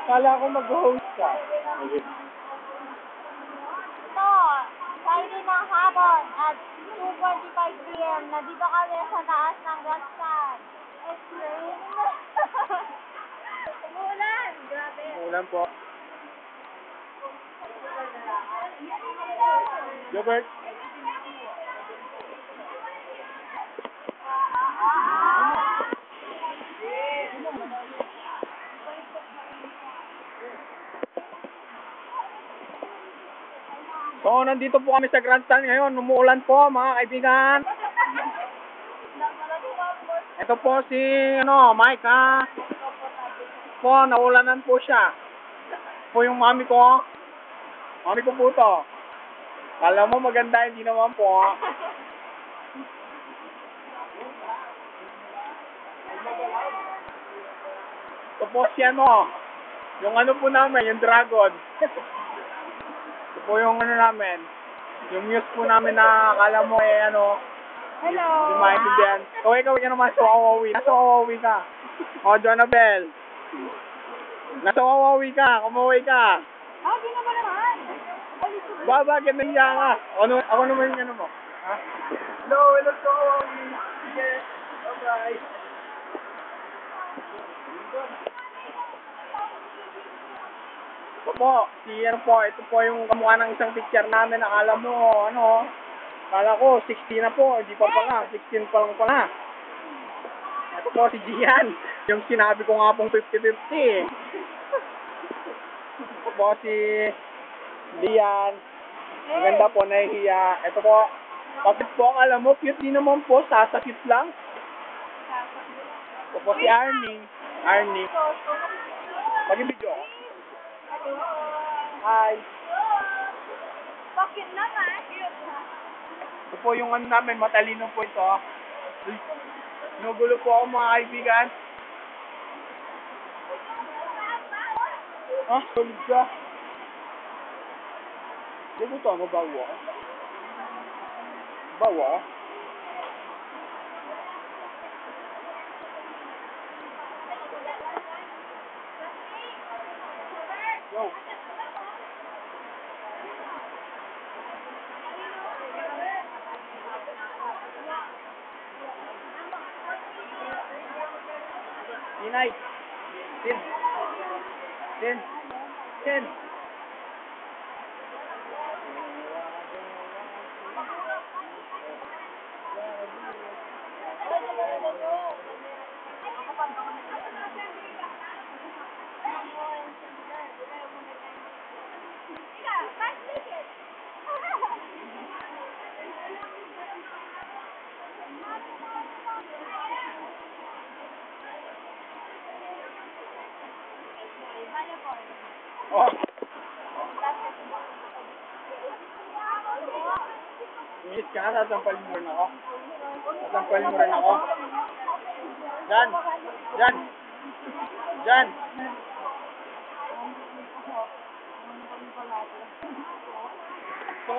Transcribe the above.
Kala ko mag-host ka. Ito, Friday ng hapon at 2:45 p.m. Nandito kami sa taas ng grandstand. It's raining. Umulan! Grabe. Umulan po. Gilbert. So, nandito po kami sa grandstand ngayon. Umuulan po, mga kaibigan. Ito po si, Mike, ha? Po, naulanan po siya. Po yung mami ko. Mami ko po to. Kala mo maganda, hindi naman po. Ito po si, yung po namin, yung dragon. Ito po yung namin. Yung muse po namin na akala mo Hello. Yung maintindihan. So, ikaw naman sa Wawawi. Nasa Wawawi ka. O, Jonabel. Nasa Wawawi ka. Kumaway ka. Di naman. Bakit nandiya ka? Ako naman yung mo. Ha? Hello sa Wawawi. Sige. Bye-bye. Ito po. Ito po yung kamukha ng isang picture namin. Akala mo, akala ko, 16 na po. Hindi pa pala. 16 pa lang pala. Ito po si Gian. Yung sinabi ko nga pong 50-50. Ito po si Lian. Maganda po, nahihiya. Ito po. Kapit po, alam mo, cute din naman po. Sasakit lang. Ito po si Arnie. Mag-video. Hi. Bakit naman? Ito po yung namin, matalino po ito. Nugulo po ako, mga kaibigan. Tulog ka. Di ba ito, bawa? Bawa? Yo. Inay. Sin. Oh. Miss ka na, sasampalin mo rin ako. Sasampalin mo rin ako. Jan. So,